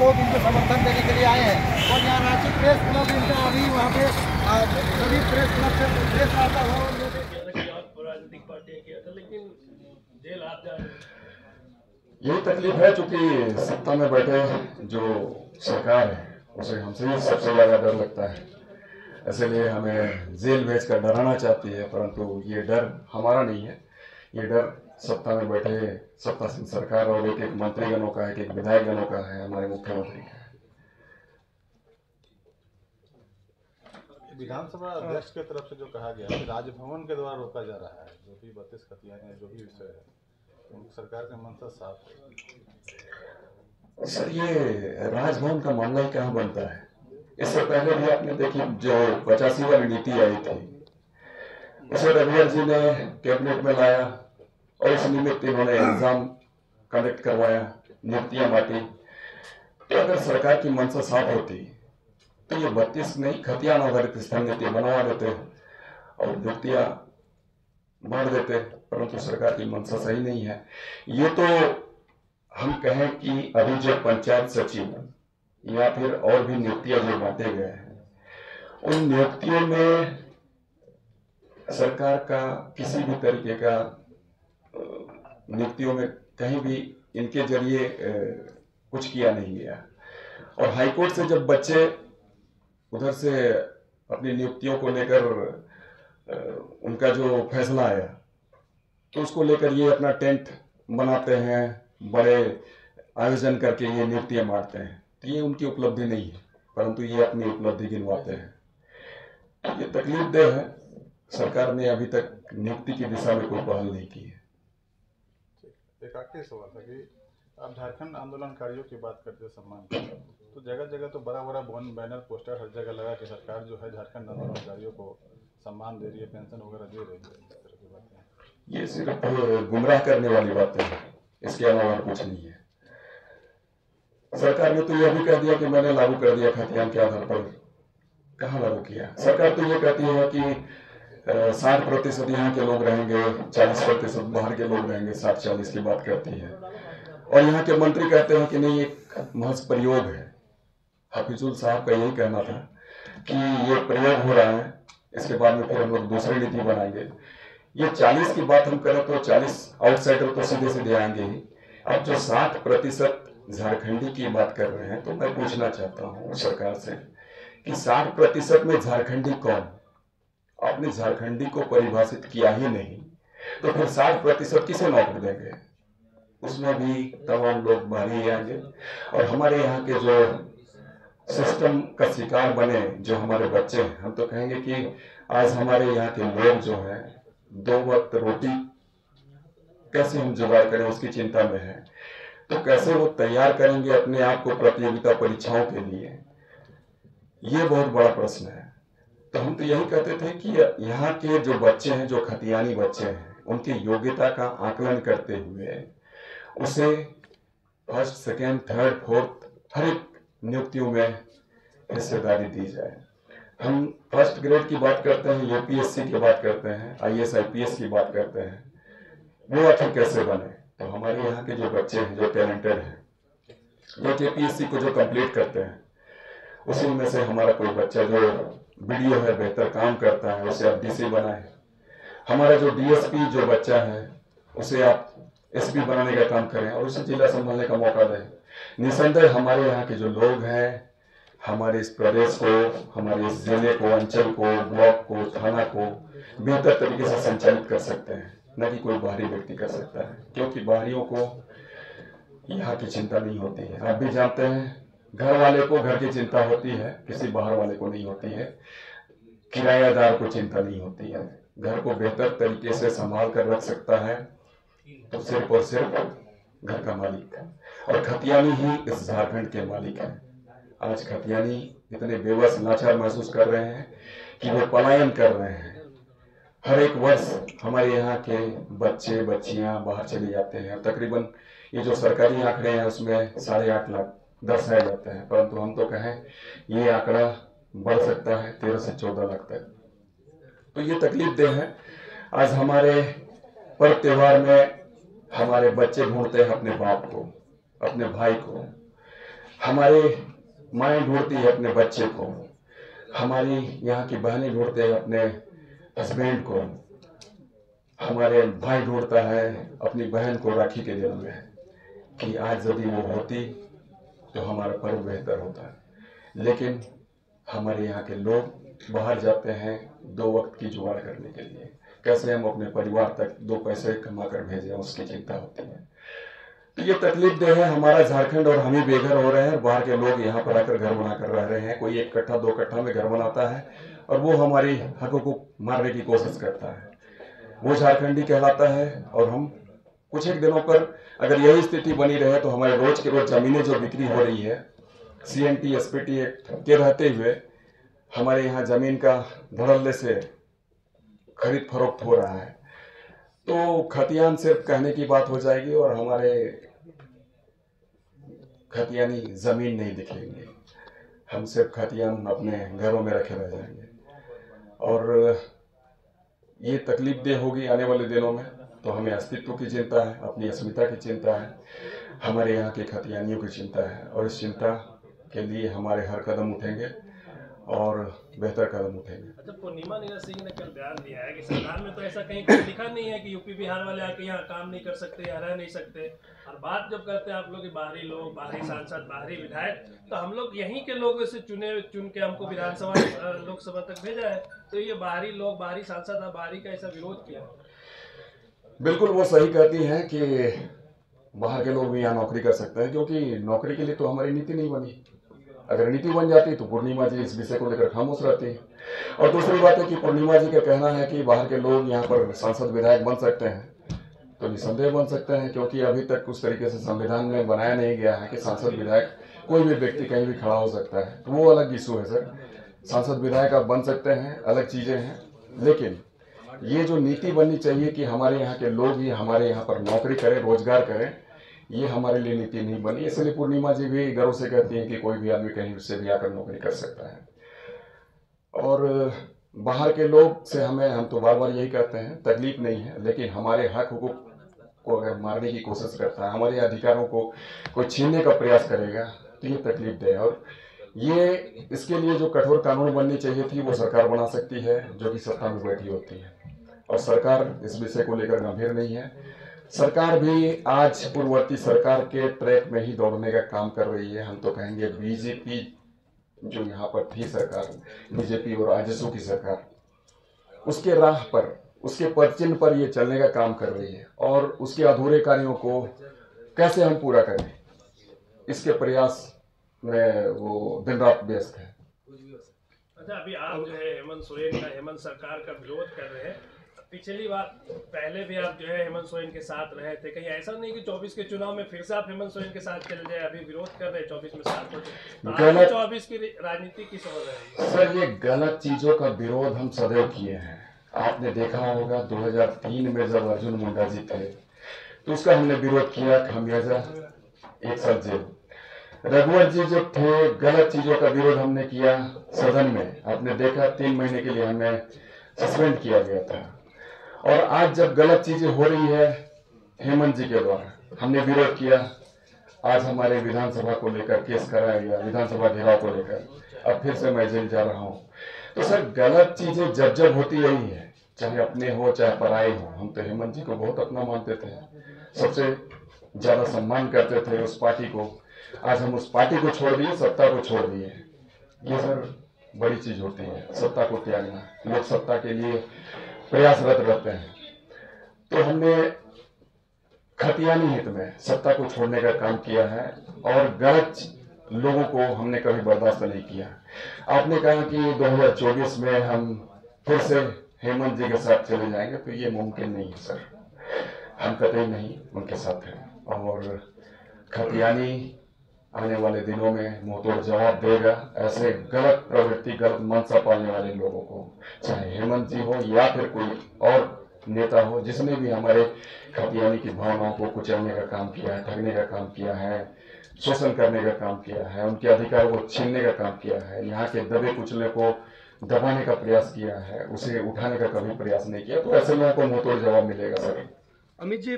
लोग इनको समर्थन देने के लिए आए हैं। और यहाँ रांची प्रेस क्लब इनका अभी वहाँ पे सभी प्रेस क्लब से प्रेस आता हुआ राजनीतिक पार्टियां किया था, लेकिन जेल आप जा रहे हैं। यही तकलीफ है, चूंकि सत्ता में बैठे जो सरकार है उसे हमसे ही सबसे ज्यादा डर लगता है, इसलिए हमें जेल भेजकर डराना चाहती है। परंतु ये डर हमारा नहीं है, ये डर सत्ता में बैठे सत्तासीन सरकार और एक एक मंत्रीगणों का है, एक एक विधायकगणों का है, हमारे मुख्यमंत्री का है। विधानसभा अध्यक्ष की तरफ से जो कहा गया कि राजभवन के द्वारा रोका जा रहा है, जो भी 32 खतियाने जो भी विषय है, तो सरकार का मंशा साफ है। सर, ये राजभवन का मामला ही कहाँ बनता है? इससे पहले भी आपने देखी जो 85 वाली नीति आई थी, उसे रवियर जी ने कैबिनेट में लाया और इस निमित्त इन्होंने एग्जाम कंडक्ट करवाया, नियुक्तियां बांटी। तो अगर सरकार की मंशा साफ होती तो ये 32 नहीं खतियान आधारित स्थान नीति बनवा देते और नियुक्तियां बांट देते, परंतु सरकार की मंशा सही नहीं है। ये तो हम कहें कि अभी जो पंचायत सचिव या फिर और भी नियुक्तियां जो बांटे गए हैं, उन नियुक्तियों में सरकार का किसी भी तरीके का नियुक्तियों में कहीं भी इनके जरिए कुछ किया नहीं गया। और हाईकोर्ट से जब बच्चे उधर से अपनी नियुक्तियों को लेकर उनका जो फैसला आया, तो उसको लेकर ये अपना टेंट बनाते हैं, बड़े आयोजन करके ये नियुक्तियां बांटते हैं। तो ये उनकी उपलब्धि नहीं है, परंतु ये अपनी उपलब्धि गिनवाते हैं। ये तकलीफदेह है। सरकार ने अभी तक नियुक्ति की दिशा में कोई पहल नहीं की है। एक आखिरी सवाल था कि आप झारखंड आंदोलनकारियों की बात करते सम्मान की, तो जगह जगह तो बड़ा बड़ा बैनर पोस्टर हर जगह लगा कि सरकार जो है झारखंड आंदोलनकारियों को सम्मान दे रही है, पेंशन वगैरह दे रही है, इस तरह की बातें। ये सिर्फ गुमराह करने वाली बातें हैं, इसके अलावा कुछ नहीं है। सरकार ने तो यह भी कह दिया कि मैंने लागू कर दिया खतियान के आधार पर। कहाँ लागू किया? सरकार तो ये कहती है कि 60% यहाँ के लोग रहेंगे, 40% बाहर के लोग रहेंगे, 60-40 की बात करती है। और यहाँ के मंत्री कहते हैं कि नहीं, एक महज प्रयोग है। हफीजुल साहब का यही कहना था कि ये प्रयोग हो रहा है, इसके बाद में फिर हम लोग दूसरी नीति बनाएंगे। ये 40 की बात हम करें तो 40 आउटसाइडर तो सीधे सीधे आएंगे ही। अब जो 60% झारखंडी की बात कर रहे हैं, तो मैं पूछना चाहता हूँ सरकार से कि 60% में झारखंडी कौन? आपने झारखंडी को परिभाषित किया ही नहीं, तो फिर 60% किसे नौकरी देंगे? उसमें भी तमाम लोग बाहरी आएंगे। और हमारे यहाँ के जो सिस्टम का शिकार बने जो हमारे बच्चे हैं, हम तो कहेंगे कि आज हमारे यहाँ के लोग जो हैं 2 वक्त रोटी कैसे हम जुगाड़ करें उसकी चिंता में है। तो कैसे वो तैयार करेंगे अपने आप को प्रतियोगिता परीक्षाओं के लिए, ये बहुत बड़ा प्रश्न है। तो हम तो यही कहते थे कि यहाँ के जो बच्चे हैं, जो खतियानी बच्चे हैं, उनकी योग्यता का आकलन करते हुए उसे फर्स्ट, सेकेंड, थर्ड, फोर्थ हर एक नियुक्तियों में हिस्सेदारी दी जाए। हम फर्स्ट ग्रेड की बात करते हैं, यूपीएससी की बात करते हैं, आईएएस आईपीएस की बात करते हैं, वो आखिर कैसे बने? तो हमारे यहाँ के जो बच्चे हैं, जो टैलेंटेड हैं, जो जेपीएससी को जो कंप्लीट करते हैं, उसी में से हमारा कोई बच्चा जो वीडियो है बेहतर काम करता है, उसे आप डीसी बनाए। हमारा जो डीएसपी जो बच्चा है, उसे आप एसपी बनाने का काम करें और उसे जिला संभालने का मौका दें। निसंदेह हमारे यहाँ के जो लोग हैं, हमारे इस प्रदेश को, हमारे इस जिले को, अंचल को, ब्लॉक को, थाना को बेहतर तरीके से संचालित कर सकते हैं, न कि कोई बाहरी व्यक्ति कर सकता है। क्योंकि बाहरियों को यहाँ की चिंता नहीं होती है। आप भी जानते हैं, घर वाले को घर की चिंता होती है, किसी बाहर वाले को नहीं होती है। किराएदार को चिंता नहीं होती है। घर को बेहतर तरीके से संभाल कर रख सकता है तो सिर्फ और सिर्फ घर का मालिक है। और खतियानी ही इस झारखंड के मालिक हैं। आज खतियानी इतने बेबस, लाचार महसूस कर रहे हैं कि वो पलायन कर रहे हैं। हर एक वर्ष हमारे यहाँ के बच्चे बच्चियां बाहर चले जाते हैं। तकरीबन ये जो सरकारी आंकड़े हैं उसमें 8.5 लाख दर्शाए जाते हैं, परंतु हम तो कहें ये आंकड़ा बढ़ सकता है 13 से 14 लाख तक। तो ये तकलीफदेह है। आज हमारे पर्व त्योहार में हमारे बच्चे ढूंढते हैं अपने बाप को, अपने भाई को। हमारे माएँ ढूंढती है अपने बच्चे को, हमारी यहाँ की बहनें ढूंढते हैं अपने हस्बैंड को, हमारे भाई ढूंढता है अपनी बहन को राखी के दिन में कि आज यदि वो होती तो हमारा पर्व बेहतर होता। लेकिन हमारे यहाँ के लोग बाहर जाते हैं 2 वक्त की जुगाड़ करने के लिए, कैसे हम अपने परिवार तक 2 पैसे कमा कर भेजें, उसकी चिंता होती है। तो ये तकलीफ दे है हमारा झारखंड, और हम ही बेघर हो रहे हैं। बाहर के लोग यहाँ पर आकर घर बनाकर रह रहे हैं। कोई 1 कट्ठा 2 कट्ठा में घर बनाता है और वो हमारी हकों को मारने की कोशिश करता है। वो झारखंडी कहलाता है। और हम कुछ एक दिनों पर अगर यही स्थिति बनी रहे तो हमारे रोज के रोज जमीनें जो बिक्री हो रही है CNT SPT एक्ट के रहते हुए हमारे यहाँ जमीन का धड़ल्ले से खरीद फरोख्त हो रहा है। तो खतियान सिर्फ कहने की बात हो जाएगी और हमारे खतियानी जमीन नहीं दिखेंगे। हम सिर्फ खतियान अपने घरों में रखे रह जाएंगे और ये तकलीफ दे होगी आने वाले दिनों में। तो हमें अस्तित्व की चिंता है, अपनी अस्मिता की चिंता है, हमारे यहाँ के खतियानियों की चिंता है और इस चिंता के लिए हमारे हर कदम उठेंगे और बेहतर कदम उठेंगे। अच्छा, पूर्णिमा नीरज सिंह ने कल बयान दिया है कि संविधान में तो ऐसा कहीं कुछ लिखा नहीं है कि यूपी बिहार वाले आके यहाँ काम नहीं कर सकते, यहाँ रह नहीं सकते। और बात जब करते हैं आप लोग बाहरी लोग, बाहरी सांसद, बाहरी विधायक, तो हम लोग यहीं के लोगों से चुन के हमको विधानसभा लोकसभा तक भेजा है। तो ये बाहरी लोग, बाहरी सांसद और बाहरी का ऐसा विरोध किया। बिल्कुल वो सही कहती हैं कि बाहर के लोग भी यहाँ नौकरी कर सकते हैं, क्योंकि नौकरी के लिए तो हमारी नीति नहीं बनी। अगर नीति बन जाती तो पूर्णिमा जी इस विषय को लेकर खामोश रहती। और दूसरी बात है कि पूर्णिमा जी का कहना है कि बाहर के लोग यहाँ पर सांसद विधायक बन सकते हैं, तो निसंदेह बन सकते हैं, क्योंकि अभी तक उस तरीके से संविधान में बनाया नहीं गया है कि सांसद विधायक कोई भी व्यक्ति कहीं भी खड़ा हो सकता है। तो वो अलग इशू है सर। सांसद विधायक आप बन सकते हैं, अलग चीज़ें हैं, लेकिन ये जो नीति बननी चाहिए कि हमारे यहाँ के लोग ही हमारे यहाँ पर नौकरी करें, रोजगार करें, ये हमारे लिए नीति नहीं बनी। इसलिए पूर्णिमा जी भी गर्व से कहती हैं कि कोई भी आदमी कहीं से भी आकर नौकरी कर सकता है। और बाहर के लोग से हम तो बार बार यही कहते हैं, तकलीफ नहीं है, लेकिन हमारे हक हुकूक को अगर मारने की कोशिश करता है, हमारे अधिकारों को कोई छीनने का प्रयास करेगा तो ये तकलीफ दे। और ये इसके लिए जो कठोर कानून बननी चाहिए थी वो सरकार बना सकती है, जो कि सत्ता में बैठी होती है। और सरकार इस विषय को लेकर गंभीर नहीं है। सरकार भी आज पूर्ववर्ती सरकार के ट्रैक में ही दौड़ने का काम कर रही है। हम तो कहेंगे बीजेपी जो यहाँ पर थी सरकार, बीजेपी और आजसू की सरकार, उसके राह पर, उसके पदचिन्ह पर ये चलने का काम कर रही है। और उसके अधूरे कार्यों को कैसे हम पूरा करें, इसके प्रयास में वो दिन रात व्यस्त है। अच्छा, अभी आप जो है हेमंत सोरेन का, हेमंत सरकार का विरोध कर रहे हैं। पिछली बार पहले भी आप जो है हेमंत सोरेन के साथ रहे थे, कहीं ऐसा नहीं कि 24 के चुनाव में फिर से आप हेमंत सोरेन के साथ चले जाए? अभी विरोध कर रहे हैं 24 में साथ हो, गलत 24 की राजनीति की समझ रही है सर। ये गलत चीजों का विरोध हम सदैव किए हैं। आपने देखा होगा 2003 में जब अर्जुन मुंडा जी थे तो उसका हमने विरोध किया, खामियाजा 1 साल जेल। रघुवर जी जब थे, गलत चीजों का विरोध हमने किया सदन में। आपने देखा 3 महीने के लिए हमें सस्पेंड किया गया था। और आज जब गलत चीजें हो रही है हेमंत जी के द्वारा, हमने विरोध किया। आज हमारे विधानसभा को लेकर केस कराया गया, विधानसभा घेराव को लेकर। अब फिर से मैं जेल जा रहा हूँ। तो सर गलत चीजें जब जब होती रही है, चाहे अपने हो चाहे पराए हो, हम तो हेमंत जी को बहुत अपना मानते थे, सबसे ज्यादा सम्मान करते थे उस पार्टी को। आज हम उस पार्टी को छोड़ दिए, सत्ता को छोड़ दिए। ये सर बड़ी चीज होती है, सत्ता को त्यागना। लोग सत्ता के लिए प्रयासरत रहते हैं, तो हमने खतियानी हित में सत्ता को छोड़ने का काम किया है और गलत लोगों को हमने कभी बर्दाश्त नहीं किया। आपने कहा कि 2024 में हम फिर से हेमंत जी के साथ चले जाएंगे, तो ये मुमकिन नहीं है सर। हम कतई नहीं उनके साथ हैं और खतियानी आने वाले दिनों में मुंहतोड़ जवाब देगा ऐसे गलत प्रवृत्ति, गलत मंशा पालने वाले लोगों को, चाहे हेमंत जी हो या फिर कोई और नेता हो, जिसने भी हमारे खतियानी की भावनाओं को कुचलने का काम किया है, ठगने का काम किया है, शोषण करने का काम किया है, उनके अधिकारों को छीनने का काम किया है, यहाँ के दबे कुचले को दबाने का प्रयास किया है, उसे उठाने का कभी प्रयास नहीं किया। तो ऐसे लोगों को मुंहतोड़ जवाब मिलेगा सर। अमित जी